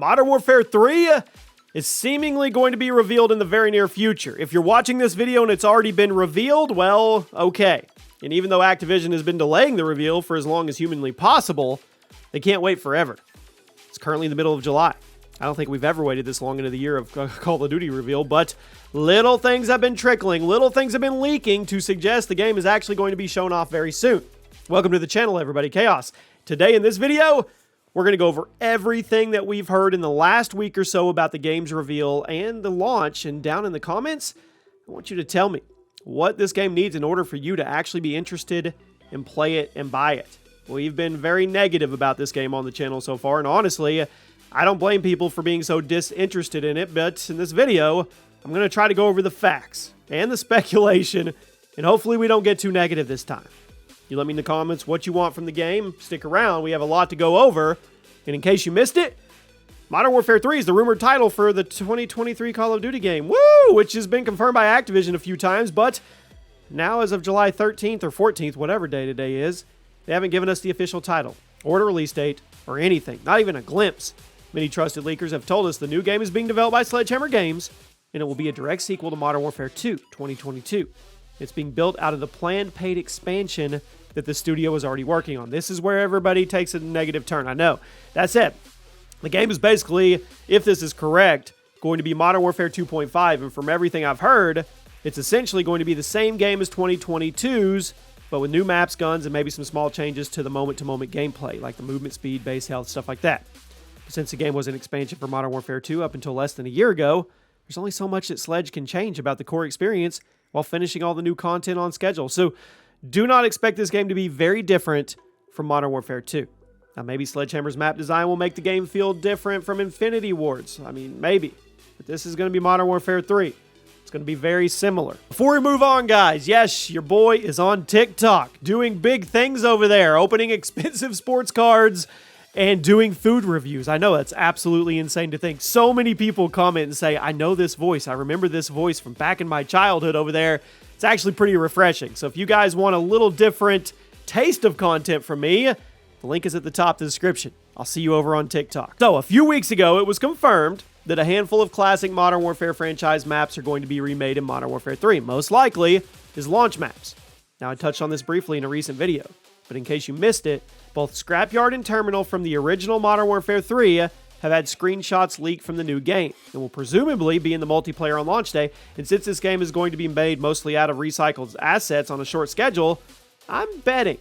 Modern Warfare 3 is seemingly going to be revealed in the very near future. If you're watching this video and it's already been revealed, well, okay. And even though Activision has been delaying the reveal for as long as humanly possible, they can't wait forever. It's currently in the middle of July. I don't think we've ever waited this long into the year of Call of Duty reveal, but little things have been trickling, little things have been leaking to suggest the game is actually going to be shown off very soon. Welcome to the channel, everybody. Chaos. Today in this video, we're going to go over everything that we've heard in the last week or so about the game's reveal and the launch. And down in the comments, I want you to tell me what this game needs in order for you to actually be interested and play it and buy it. We've been very negative about this game on the channel so far, and honestly, I don't blame people for being so disinterested in it, but in this video, I'm going to try to go over the facts and the speculation, and hopefully we don't get too negative this time. You let me in the comments what you want from the game. Stick around. We have a lot to go over. And in case you missed it, Modern Warfare 3 is the rumored title for the 2023 Call of Duty game. Woo! Which has been confirmed by Activision a few times, but now as of July 13th or 14th, whatever day today is, they haven't given us the official title, or the release date, or anything. Not even a glimpse. Many trusted leakers have told us the new game is being developed by Sledgehammer Games, and it will be a direct sequel to Modern Warfare 2 2022. It's being built out of the planned paid expansion that the studio is already working on. This is where everybody takes a negative turn. I know. That said, the game is basically, if this is correct, going to be Modern Warfare 2.5, and from everything I've heard, it's essentially going to be the same game as 2022's, but with new maps, guns, and maybe some small changes to the moment-to-moment gameplay, like the movement speed, base health, stuff like that. But since the game was an expansion for Modern Warfare 2 up until less than a year ago, there's only so much that Sledge can change about the core experience while finishing all the new content on schedule. So do not expect this game to be very different from Modern Warfare 2. Now, maybe Sledgehammer's map design will make the game feel different from Infinity Ward's. I mean, maybe. But this is going to be Modern Warfare 3. It's going to be very similar. Before we move on, guys, yes, your boy is on TikTok doing big things over there, opening expensive sports cards and doing food reviews. I know that's absolutely insane to think. So many people comment and say, I know this voice. I remember this voice from back in my childhood over there. It's actually pretty refreshing. So if you guys want a little different taste of content from me, the link is at the top of the description. I'll see you over on TikTok. So a few weeks ago, it was confirmed that a handful of classic Modern Warfare franchise maps are going to be remade in Modern Warfare 3. Most likely is launch maps. Now, I touched on this briefly in a recent video, but in case you missed it, both Scrapyard and Terminal from the original Modern Warfare 3 have had screenshots leaked from the new game and will presumably be in the multiplayer on launch day. And since this game is going to be made mostly out of recycled assets on a short schedule, I'm betting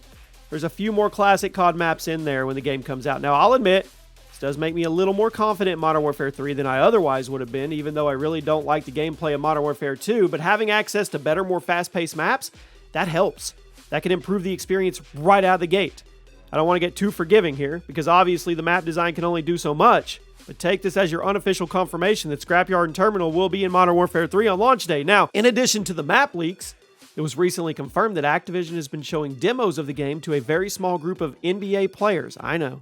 there's a few more classic COD maps in there when the game comes out. Now, I'll admit, this does make me a little more confident in Modern Warfare 3 than I otherwise would have been, even though I really don't like the gameplay of Modern Warfare 2, but having access to better, more fast-paced maps, that helps. That can improve the experience right out of the gate. I don't want to get too forgiving here, because obviously the map design can only do so much, but take this as your unofficial confirmation that Scrapyard and Terminal will be in Modern Warfare 3 on launch day. Now, in addition to the map leaks, it was recently confirmed that Activision has been showing demos of the game to a very small group of NBA players. I know,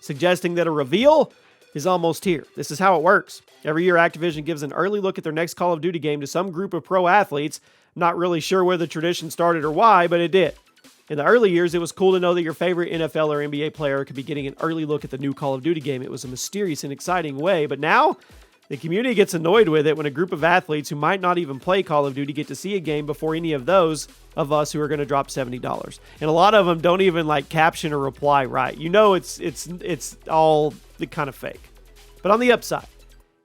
suggesting that a reveal is almost here. This is how it works. Every year, Activision gives an early look at their next Call of Duty game to some group of pro athletes. Not really sure where the tradition started or why, but it did. In the early years, it was cool to know that your favorite NFL or NBA player could be getting an early look at the new Call of Duty game. It was a mysterious and exciting way, but now the community gets annoyed with it when a group of athletes who might not even play Call of Duty get to see a game before any of those of us who are going to drop $70. And a lot of them don't even caption or reply right. You know it's all the kind of fake. But on the upside,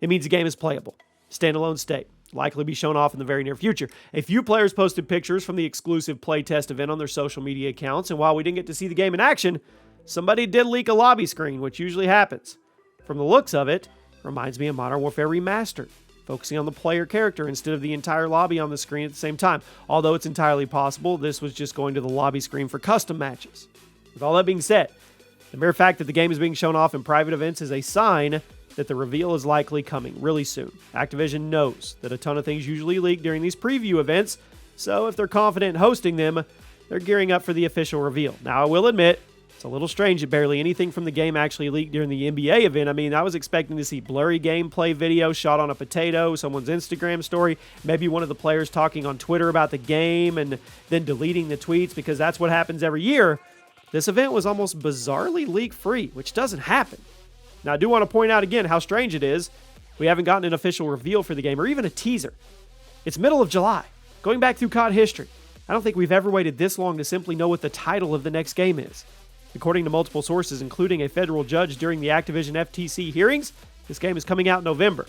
it means the game is playable. Standalone state. Likely be shown off in the very near future. A few players posted pictures from the exclusive playtest event on their social media accounts, and while we didn't get to see the game in action, somebody did leak a lobby screen, which usually happens. From the looks of it, reminds me of Modern Warfare Remastered, focusing on the player character instead of the entire lobby on the screen at the same time. Although it's entirely possible this was just going to the lobby screen for custom matches. With all that being said, the mere fact that the game is being shown off in private events is a sign that the reveal is likely coming really soon. Activision knows that a ton of things usually leak during these preview events, so if they're confident in hosting them, they're gearing up for the official reveal. Now, I will admit, it's a little strange that barely anything from the game actually leaked during the NBA event. I mean, I was expecting to see blurry gameplay video shot on a potato, someone's Instagram story, maybe one of the players talking on Twitter about the game and then deleting the tweets because that's what happens every year. This event was almost bizarrely leak-free, which doesn't happen. Now, I do want to point out again how strange it is we haven't gotten an official reveal for the game or even a teaser. It's middle of July. Going back through COD history, I don't think we've ever waited this long to simply know what the title of the next game is. According to multiple sources, including a federal judge during the Activision FTC hearings, this game is coming out in November.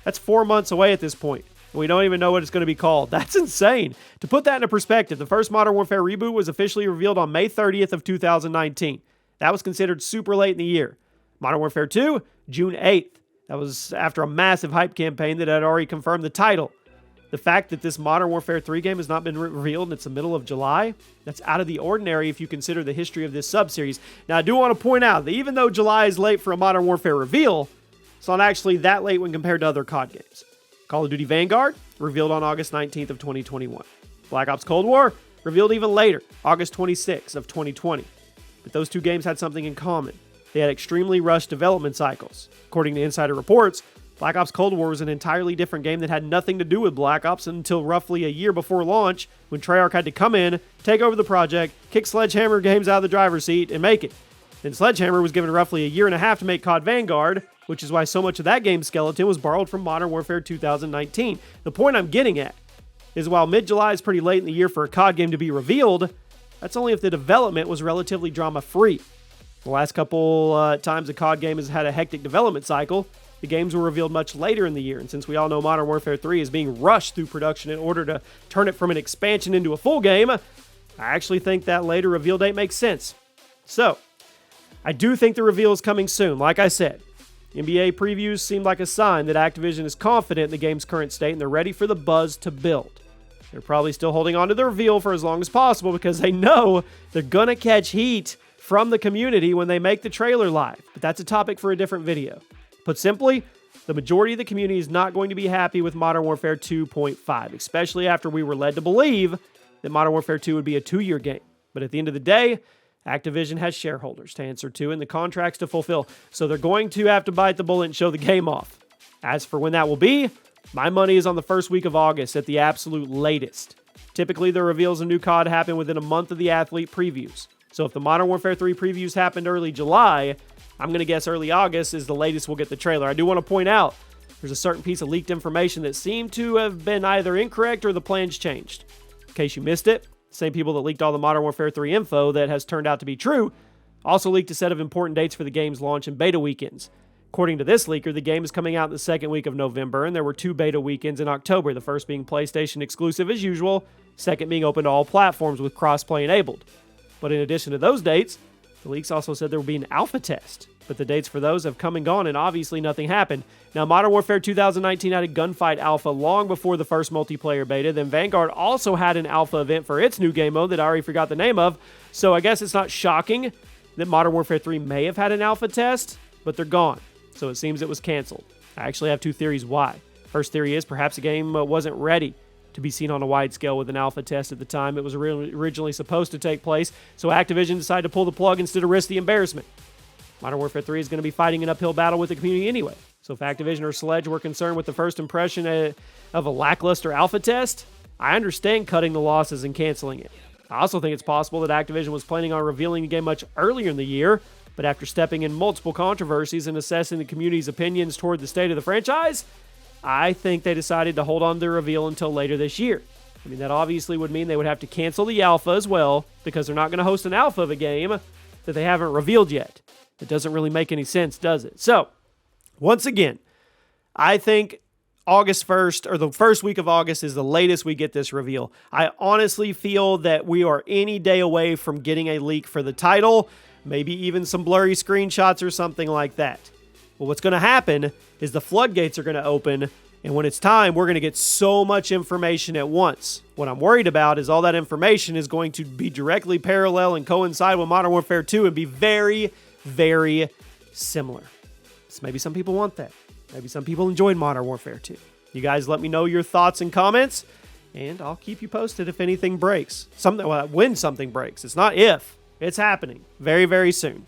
That's 4 months away at this point, and we don't even know what it's going to be called. That's insane. To put that into perspective, the first Modern Warfare reboot was officially revealed on May 30th of 2019. That was considered super late in the year. Modern Warfare 2, June 8th. That was after a massive hype campaign that had already confirmed the title. The fact that this Modern Warfare 3 game has not been revealed and it's the middle of July, that's out of the ordinary if you consider the history of this subseries. Now, I do want to point out that even though July is late for a Modern Warfare reveal, it's not actually that late when compared to other COD games. Call of Duty Vanguard, revealed on August 19th of 2021. Black Ops Cold War, revealed even later, August 26th of 2020. But those two games had something in common. They had extremely rushed development cycles. According to insider reports, Black Ops Cold War was an entirely different game that had nothing to do with Black Ops until roughly a year before launch, when Treyarch had to come in, take over the project, kick Sledgehammer Games out of the driver's seat, and make it. Then Sledgehammer was given roughly a year and a half to make COD Vanguard, which is why so much of that game's skeleton was borrowed from Modern Warfare 2019. The point I'm getting at is while mid-July is pretty late in the year for a COD game to be revealed, that's only if the development was relatively drama-free. The last couple times a COD game has had a hectic development cycle, the games were revealed much later in the year, and since we all know Modern Warfare 3 is being rushed through production in order to turn it from an expansion into a full game, I actually think that later reveal date makes sense. So, I do think the reveal is coming soon. Like I said, NBA previews seem like a sign that Activision is confident in the game's current state and they're ready for the buzz to build. They're probably still holding on to the reveal for as long as possible because they know they're going to catch heat from the community when they make the trailer live. But that's a topic for a different video. Put simply, the majority of the community is not going to be happy with Modern Warfare 2.5, especially after we were led to believe that Modern Warfare 2 would be a 2-year game. But at the end of the day, Activision has shareholders to answer to and the contracts to fulfill, so they're going to have to bite the bullet and show the game off. As for when that will be, my money is on the first week of August at the absolute latest. Typically, the reveals of new COD happen within a month of the athlete previews. So if the Modern Warfare 3 previews happened early July, I'm going to guess early August is the latest we'll get the trailer. I do want to point out, there's a certain piece of leaked information that seemed to have been either incorrect or the plans changed. In case you missed it, the same people that leaked all the Modern Warfare 3 info that has turned out to be true also leaked a set of important dates for the game's launch and beta weekends. According to this leaker, the game is coming out in the second week of November, and there were 2 beta weekends in October, the first being PlayStation exclusive as usual, second being open to all platforms with cross-play enabled. But in addition to those dates, the leaks also said there would be an alpha test, but the dates for those have come and gone, and obviously nothing happened. Now, Modern Warfare 2019 had a gunfight alpha long before the first multiplayer beta. Then Vanguard also had an alpha event for its new game mode that I already forgot the name of. So I guess it's not shocking that Modern Warfare 3 may have had an alpha test, but they're gone. So it seems it was canceled. I actually have 2 theories why. First theory is perhaps the game wasn't ready to be seen on a wide scale with an alpha test at the time it was originally supposed to take place, so Activision decided to pull the plug instead of risk the embarrassment. Modern Warfare 3 is going to be fighting an uphill battle with the community anyway, so if Activision or Sledge were concerned with the first impression of a lackluster alpha test, I understand cutting the losses and canceling it. I also think it's possible that Activision was planning on revealing the game much earlier in the year, but after stepping in multiple controversies and assessing the community's opinions toward the state of the franchise, I think they decided to hold on to the reveal until later this year. I mean, that obviously would mean they would have to cancel the alpha as well, because they're not going to host an alpha of a game that they haven't revealed yet. It doesn't really make any sense, does it? So, once again, I think August 1st, or the first week of August, is the latest we get this reveal. I honestly feel that we are any day away from getting a leak for the title, maybe even some blurry screenshots or something like that. But what's going to happen is the floodgates are going to open, and when it's time, we're going to get so much information at once. What I'm worried about is all that information is going to be directly parallel and coincide with Modern Warfare 2 and be very, very similar. So maybe some people want that. Maybe some people enjoyed Modern Warfare 2. You guys let me know your thoughts and comments, and I'll keep you posted if anything breaks. When something breaks. It's not if. It's happening very, very soon.